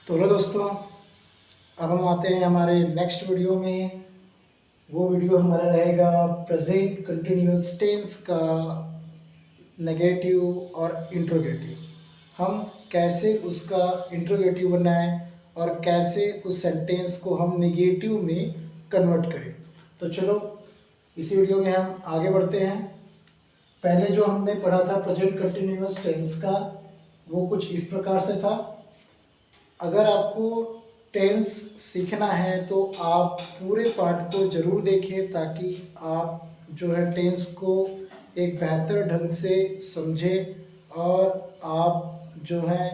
तो हेलो दोस्तों, अब हम आते हैं हमारे नेक्स्ट वीडियो में। वो वीडियो हमारा रहेगा प्रेजेंट कंटिन्यूअस टेंस का नेगेटिव और इंट्रोगेटिव। हम कैसे उसका इंट्रोगेटिव बनाएं और कैसे उस सेंटेंस को हम नेगेटिव में कन्वर्ट करें। तो चलो इसी वीडियो में हम आगे बढ़ते हैं। पहले जो हमने पढ़ा था प्रेजेंट कंटिन्यूअस टेंस का, वो कुछ इस प्रकार से था। अगर आपको टेंस सीखना है तो आप पूरे पाठ को ज़रूर देखें, ताकि आप जो है टेंस को एक बेहतर ढंग से समझें और आप जो है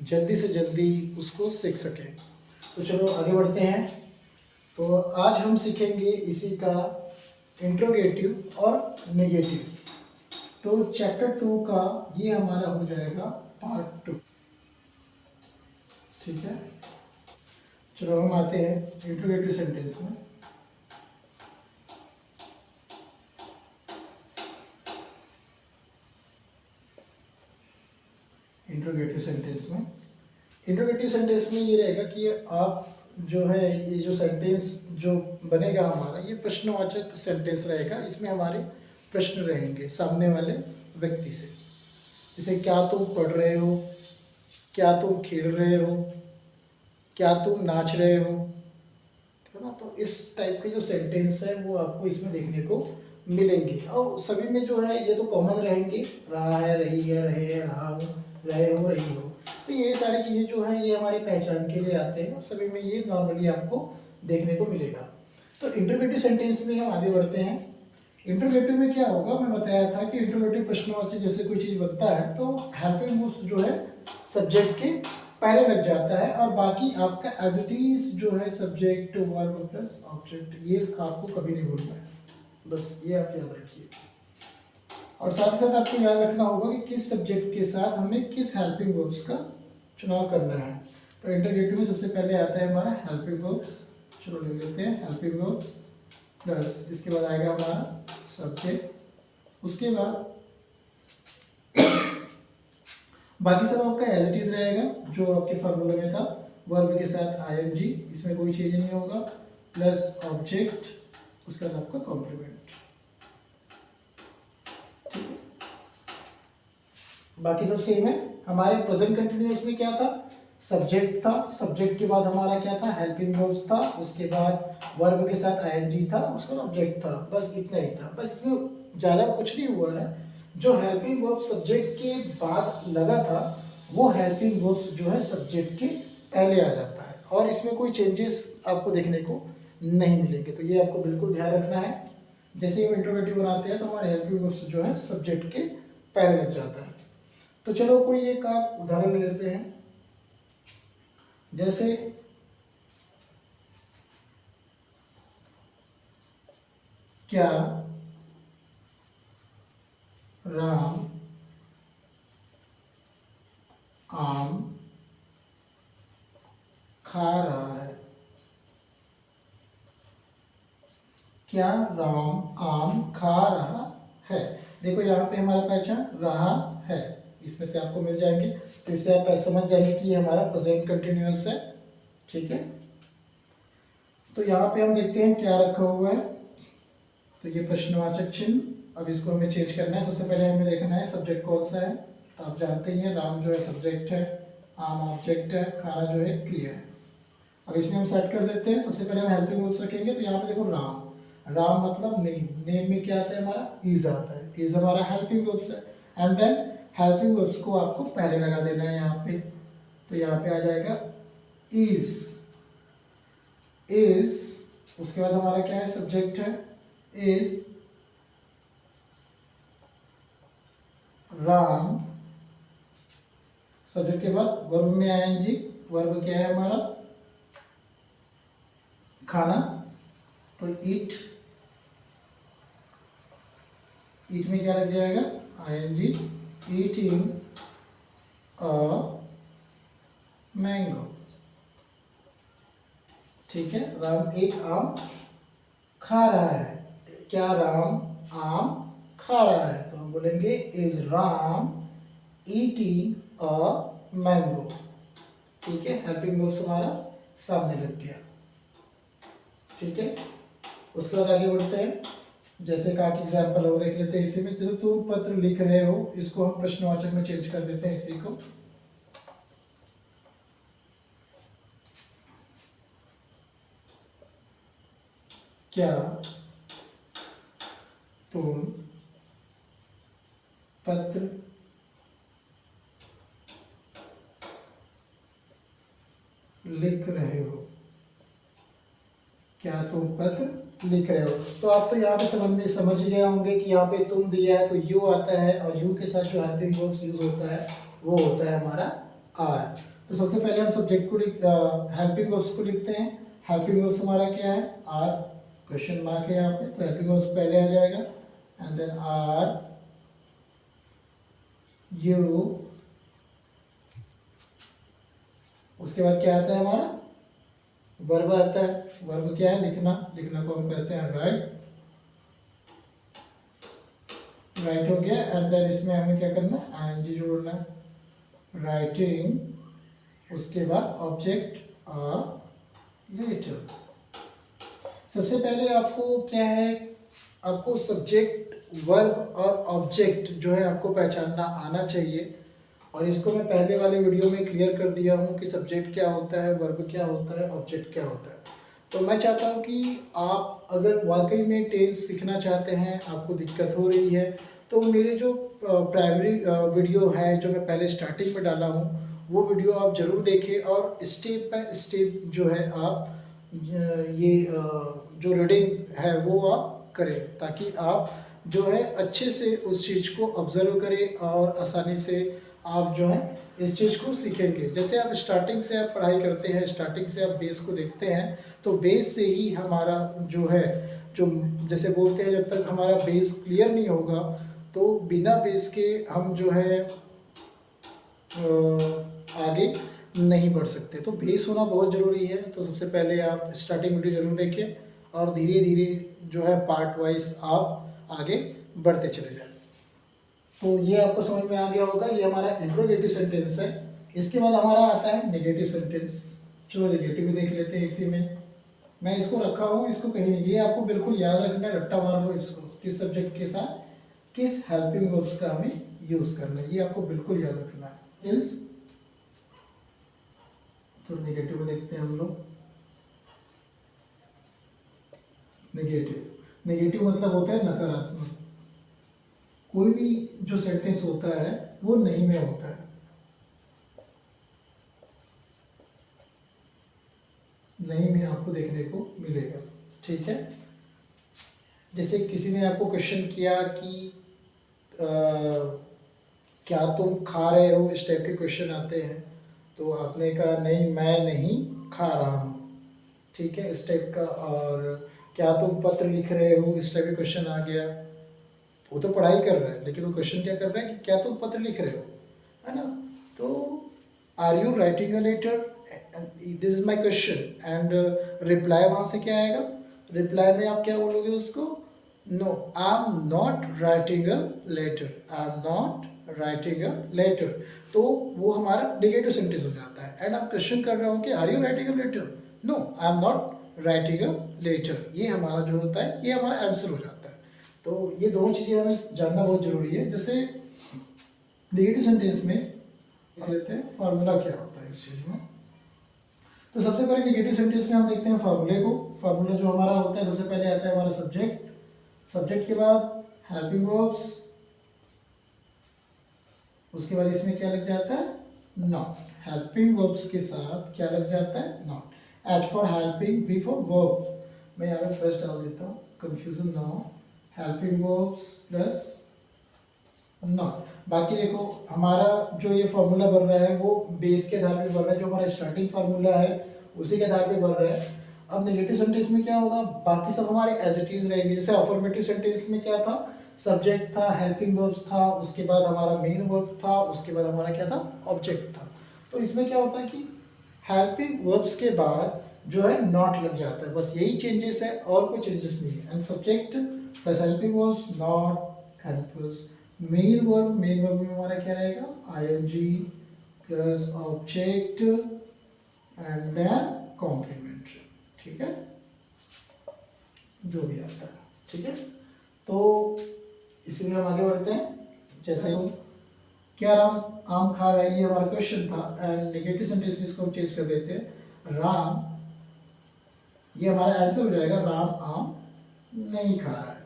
जल्दी से जल्दी उसको सीख सकें। तो चलो आगे बढ़ते हैं। तो आज हम सीखेंगे इसी का इंट्रोगेटिव और नेगेटिव। तो चैप्टर 2 का ये हमारा हो जाएगा पार्ट 2। ठीक है, चलो हम आते हैं इंट्रोगेटिव सेंटेंस में। इंट्रोगेटिव सेंटेंस में ये रहेगा कि आप जो है ये जो सेंटेंस जो बनेगा हमारा, ये प्रश्नवाचक सेंटेंस रहेगा। इसमें हमारे प्रश्न रहेंगे सामने वाले व्यक्ति से, जैसे क्या तुम पढ़ रहे हो, क्या तुम खेल रहे हो, क्या तुम नाच रहे हो, है ना। तो इस टाइप के जो सेंटेंस है वो आपको इसमें देखने को मिलेंगे। और सभी में जो है ये तो कॉमन रहेंगे, रहा है, रही है, रहे हैं, रहा हो, रहे हो, रही हो। तो ये सारी चीज़ें जो है ये हमारी पहचान के लिए आते हैं और सभी में ये नॉर्मली आपको देखने को मिलेगा। तो इंट्रोगेटिव सेंटेंस में हम आगे बढ़ते हैं। इंट्रोगेटिव में क्या होगा, मैं बताया था कि इंट्रोगेटिव प्रश्नवाची जैसे कोई चीज़ बनता है तो हेल्पिंग वर्ब्स जो है सब्जेक्ट के पहले लग जाता है, और बाकी आपका एज इट इज जो है सब्जेक्ट वर्ब प्लस ऑब्जेक्ट, ये आपको कभी नहीं भूलना है। बस ये आप याद रखिए। और साथ ही साथ आपको याद रखना होगा कि किस सब्जेक्ट के साथ हमें किस हेल्पिंग वर्ब्स का चुनाव करना है। तो इंट्रोगेटिव में सबसे पहले आता है हमारा हेल्पिंग वर्ब्स। चलो ले लेते हैं हेल्पिंग वर्ब्स प्लस इसके बाद आएगा हमारा सब्जेक्ट। उसके बाद बाकी सब आपका एज इट इज रहेगा जो आपके फार्मूले में था, वर्ब के साथ आईएनजी, इसमें कोई चेंज नहीं होगा, प्लस ऑब्जेक्ट, उसके बाद आपका कॉम्प्लीमेंट। ठीक है, बाकी सब सेम है। हमारे प्रेजेंट कंटिन्यूअस में क्या था, सब्जेक्ट था, सब्जेक्ट के बाद हमारा क्या था, हेल्पिंग वर्ब्स था, उसके बाद वर्ब के साथ आईएनजी था, उसका ऑब्जेक्ट था। बस इतना ही था, बस इसमें ज़्यादा कुछ नहीं हुआ है। जो हेल्पिंग वर्ब सब्जेक्ट के बाद लगा था वो हेल्पिंग वर्ब्स जो है सब्जेक्ट के पहले आ जाता है, और इसमें कोई चेंजेस आपको देखने को नहीं मिलेंगे। तो ये आपको बिल्कुल ध्यान रखना है। जैसे हम इंट्रोगेटिव बनाते हैं तो हमारे हेल्पिंग वर्ब्स जो है सब्जेक्ट के पहले लग जाता है। तो चलो कोई एक आप उदाहरण ले लेते हैं। जैसे क्या राम आम खा रहा है। क्या राम आम खा रहा है। देखो यहाँ पे हमारा पहचान रहा है, इसमें से आपको मिल जाएंगे। तो इससे आप समझ जाएंगे कि ये हमारा प्रेजेंट कंटिन्यूअस है। ठीक है, तो यहाँ पे हम देखते हैं क्या रखा हुआ है। तो ये प्रश्नवाचक चिन्ह, अब इसको हमें चेंज करना है। सबसे पहले हमें देखना है सब्जेक्ट कौन सा है। तो आप जानते ही हैं राम जो है सब्जेक्ट है, आम ऑब्जेक्ट है, खाना जो है क्रिया है। अब इसमें हम सेट कर देते हैं। सबसे पहले हम हेल्पिंग वर्ब्स रखेंगे। तो यहाँ पे देखो राम, राम मतलब नेम, नेम में क्या आता है हमारा, इज आता है, इज हमारा हेल्पिंग वर्ब्स है। एंड देन हेल्पिंग वर्ब्स को आपको पहले लगा देना है यहाँ पे। तो यहाँ पे आ जाएगा इज, इज, उसके बाद हमारा क्या है, सब्जेक्ट है, इज राम, सब्जेक्ट के बाद वर्ब में आएंगे। वर्ब क्या है हमारा, खाना, तो ईट, ईट में क्या लग जाएगा, आईएनजी, ईटिंग अ मैंगो। ठीक है, राम एक आम खा रहा है। क्या राम आम खा रहा है, तो हम बोलेंगे is Ram eating a mango. ठीक है, हेल्पिंग वर्ब्स हमारा सामने लग गया। ठीक है, उसके बाद आगे बढ़ते हैं। जैसे का एग्जाम्पल हो देख लेते हैं इसी में। जैसे तुम पत्र लिख रहे हो, इसको हम प्रश्नवाचक में चेंज कर देते हैं इसी को। क्या तुम पत्र लिख रहे हो? क्या तुम पत्र लिख रहे हो? तो आप तो यहाँ पे समझ गए होंगे कि यहाँ पे तुम दिया है तो यू आता है, और यू के साथ जो हेल्पिंग वर्ब्स यूज होता है वो होता है हमारा आर। तो सबसे पहले हम सब्जेक्ट को हेल्पिंग वर्ब्स को लिखते हैं। हेल्पिंग वर्ब्स हमारा क्या है? आर, क्वेश्चन मार्क है यहाँ पे, तो हेल्पिंग वर्ब्स पहले आ जाएगा, एंड देन आर यू। उसके बाद क्या आता है हमारा? वर्ब आता है। वर्ब क्या है? लिखना। लिखना को हम कहते हैं राइट। राइट हो गया, एंड देन इसमें हमें क्या करना है? आईएनजी जोड़ना है, राइटिंग। उसके बाद ऑब्जेक्ट लेटर। सबसे पहले आपको क्या है, आपको सब्जेक्ट, वर्ब और ऑब्जेक्ट जो है आपको पहचानना आना चाहिए। और इसको मैं पहले वाले वीडियो में क्लियर कर दिया हूँ कि सब्जेक्ट क्या होता है, वर्ब क्या होता है, ऑब्जेक्ट क्या होता है। तो मैं चाहता हूँ कि आप अगर वाकई में टेंस सीखना चाहते हैं, आपको दिक्कत हो रही है, तो मेरे जो प्राइमरी वीडियो है जो मैं पहले स्टार्टिंग में डाला हूँ, वो वीडियो आप ज़रूर देखें और स्टेप बाय स्टेप जो है आप ये जो रीडिंग है वो आप करें, ताकि आप जो है अच्छे से उस चीज़ को ऑब्जर्व करें और आसानी से आप जो है इस चीज़ को सीखेंगे। जैसे आप स्टार्टिंग से आप पढ़ाई करते हैं, स्टार्टिंग से आप बेस को देखते हैं, तो बेस से ही हमारा जो है, जो जैसे बोलते हैं, जब तक हमारा बेस क्लियर नहीं होगा तो बिना बेस के हम जो है आगे नहीं बढ़ सकते। तो बेस होना बहुत ज़रूरी है। तो सबसे पहले आप स्टार्टिंग वीडियो ज़रूर देखें और धीरे धीरे जो है पार्ट वाइज आप आगे बढ़ते चले जाएं। तो ये आपको समझ में आ गया होगा। ये हमारा इंट्रोगेटिव सेंटेंस है। इसके बाद हमारा आता है नेगेटिव सेंटेंस। चलो नेगेटिव भी देख लेते हैं इसी में। मैं इसको रखा हूँ, इसको कहीं नहीं, ये आपको बिल्कुल याद रखना है, रट्टा मार लो इसको, किस सब्जेक्ट के साथ किस हेल्पिंग वर्ब्स का हमें यूज़ करना है, ये आपको बिल्कुल याद रखना है। इल्स तो नेगेटिव देखते हैं हम लोग। नेगेटिव मतलब होता है नकारात्मक। कोई भी जो सेंटेंस होता है वो नहीं में होता है। नहीं में आपको देखने को मिलेगा। ठीक है, जैसे किसी ने आपको क्वेश्चन किया कि क्या तुम खा रहे हो, इस टाइप के क्वेश्चन आते हैं, तो आपने कहा नहीं मैं नहीं खा रहा हूँ। ठीक है, इस टाइप का। और क्या तुम पत्र लिख रहे हो, इस टाइप का क्वेश्चन आ गया। वो तो पढ़ाई कर रहा है, लेकिन वो क्वेश्चन क्या कर रहा है कि क्या तुम पत्र लिख रहे हो, है ना। तो are you writing a letter, this is my question. And reply वहाँ से क्या आएगा? रिप्लाई में आप क्या बोलोगे उसको? No, I am not writing a letter, I am not writing a letter. तो वो हमारा नेगेटिव सेंटेंस हो जाता है। एंड आप क्वेश्चन कर रहे हो कि are you writing a letter? No, I am not writing a letter. ये हमारा जो होता है, ये हमारा आंसर हो जाता है। तो ये दोनों चीज़ें हमें जानना बहुत ज़रूरी है। जैसे नेगेटिव सेंटेंस में लेते हैं फार्मूला क्या होता है इस चीज़ में। तो सबसे पहले नेगेटिव सेंटेंस में हम देखते हैं फार्मूले को। फार्मूला जो हमारा होता है, सबसे पहले आता है हमारा सब्जेक्ट। सब्जेक्ट के बाद हेल्पिंग वर्ब्स, उसके बाद इसमें क्या लग जाता है? नॉट। हेल्पिंग वर्ब्स के साथ क्या लग जाता है? Not. H for helping, B for verb. मैं यहाँ पे फर्स्ट डाल देता हूँ, कंफ्यूजन ना हो। Helping verbs plus not. बाकी देखो हमारा जो ये फार्मूला बन रहा है वो बेस के आधार पे बन रहा है, जो हमारा स्टार्टिंग फार्मूला है उसी के आधार पे बन रहा है। अब नेगेटिव सेंटेंस में क्या होगा? बाकी सब हमारे एज इट इज रहेंगे। जैसे अफर्मेटिव सेंटेंस में क्या था? सब्जेक्ट था, हेल्पिंग वर्ब्स था, उसके बाद हमारा मेन वर्ब था, उसके बाद हमारा क्या था? ऑब्जेक्ट था। तो इसमें क्या होता है कि हेल्पिंग वर्ब्स के बाद जो है नॉट लग जाता है, बस यही चेंजेस है और कोई चेंजेस नहीं है। And subject plus helping verbs, not and plus main verb में हमारा क्या रहेगा? ING plus object and then complementary, ठीक है, जो भी आता है, ठीक है। तो इसलिए हम आगे बढ़ते हैं। जैसे क्या राम आम खा रहा है, ये हमारा क्वेश्चन था, एंड नेगेटिव सेंटेंस में इसको हम चेंज कर देते हैं, राम, ये हमारा आंसर हो जाएगा, राम आम नहीं खा रहा है।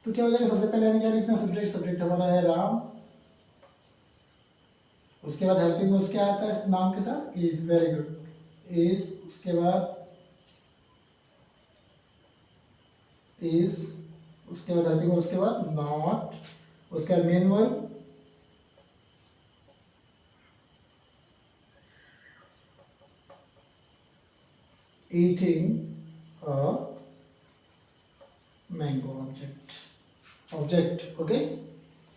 तो क्या हो जाएगा, सबसे पहले हमें क्या लिखना, सब्जेक्ट, सब्जेक्ट हमारा है राम, उसके बाद हेल्पिंग वर्ब क्या आता है नाम के साथ, इज, वेरी गुड, इज, उसके बाद इज, उसके बाद हेल्पिंग वर्ब, उसके बाद नॉट, उसके बाद main verb, eating a mango, object, okay.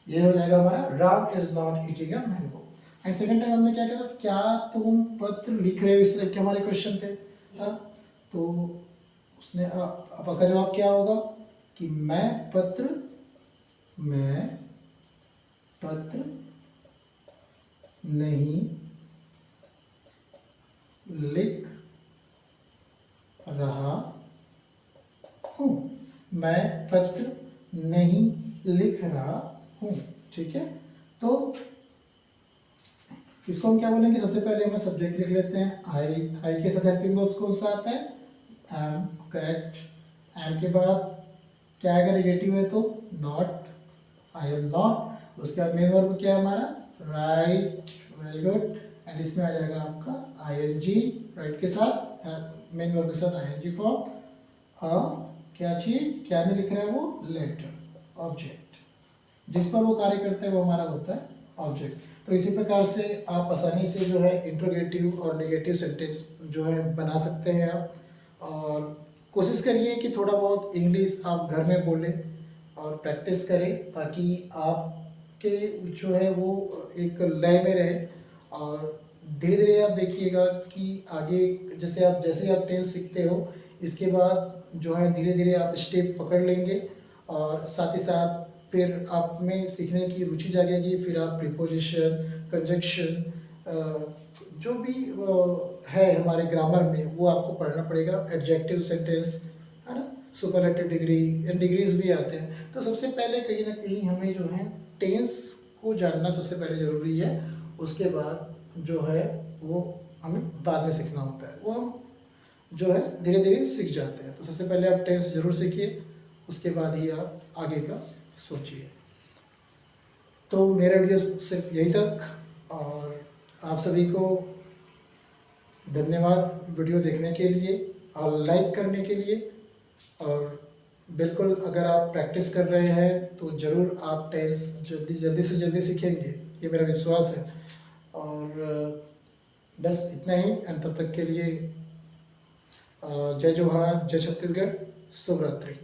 ये हो जाएगा हमारा, Ram is not eating a mango. And second time हमने क्या किया था, क्या तुम पत्र लिख रहे हो, इस तरह के हमारे क्वेश्चन थे, तो उसने आपका जवाब क्या होगा कि मैं पत्र नहीं लिख रहा हूँ, मैं पत्र नहीं लिख रहा हूँ, ठीक है। तो इसको हम क्या बोलेंगे, सबसे पहले हम सब्जेक्ट लिख लेते हैं, आई के साथ हेल्पिंग वर्ब कौन सा आता है, एम, करेक्ट। एम के बाद क्या आएगा, नेगेटिव है तो नॉट, आई एम नॉट। उसके बाद मेन वर्ब क्या है हमारा, राइट, वेरी गुड। एंड इसमें आ जाएगा आपका आई एन जी, राइट के साथ, मेन वर्ब के साथ आई एन जी फॉर्म, क्या चीज, क्या नहीं लिख रहा है वो, लेटर, ऑब्जेक्ट, जिस पर वो कार्य करता है वो हमारा होता है ऑब्जेक्ट। तो इसी प्रकार से आप आसानी से जो है इंट्रोगेटिव और नेगेटिव सेंटेंस जो है बना सकते हैं आप, और कोशिश करिए कि थोड़ा बहुत इंग्लिश आप घर में बोलें और प्रैक्टिस करें, ताकि आपके जो है वो एक लय में रहे। और धीरे धीरे आप देखिएगा कि आगे जैसे आप टेंस सीखते हो, इसके बाद जो है धीरे धीरे आप स्टेप पकड़ लेंगे, और साथ ही साथ फिर आप में सीखने की रुचि जागेगी। फिर आप प्रीपोजिशन, कंजक्शन, जो भी है हमारे ग्रामर में, वो आपको पढ़ना पड़ेगा। एडजेक्टिव सेंटेंस है ना, सुपरलेटिव डिग्री, एंड डिग्रीज भी आते हैं। तो सबसे पहले कहीं ना कहीं हमें जो है टेंस को जानना सबसे पहले ज़रूरी है, उसके बाद जो है वो हमें बाद में सीखना होता है, वो हम जो है धीरे धीरे सीख जाते हैं। तो सबसे पहले आप टेंस जरूर सीखिए, उसके बाद ही आप आगे का सोचिए। तो मेरा वीडियो सिर्फ यही तक, और आप सभी को धन्यवाद वीडियो देखने के लिए और लाइक करने के लिए। और बिल्कुल अगर आप प्रैक्टिस कर रहे हैं तो ज़रूर आप टेंस जल्दी से जल्दी सीखेंगे, ये मेरा विश्वास है। और बस इतना ही, एंड तब तक के लिए जय जोहार, जय छत्तीसगढ़, शुभ रात्रि।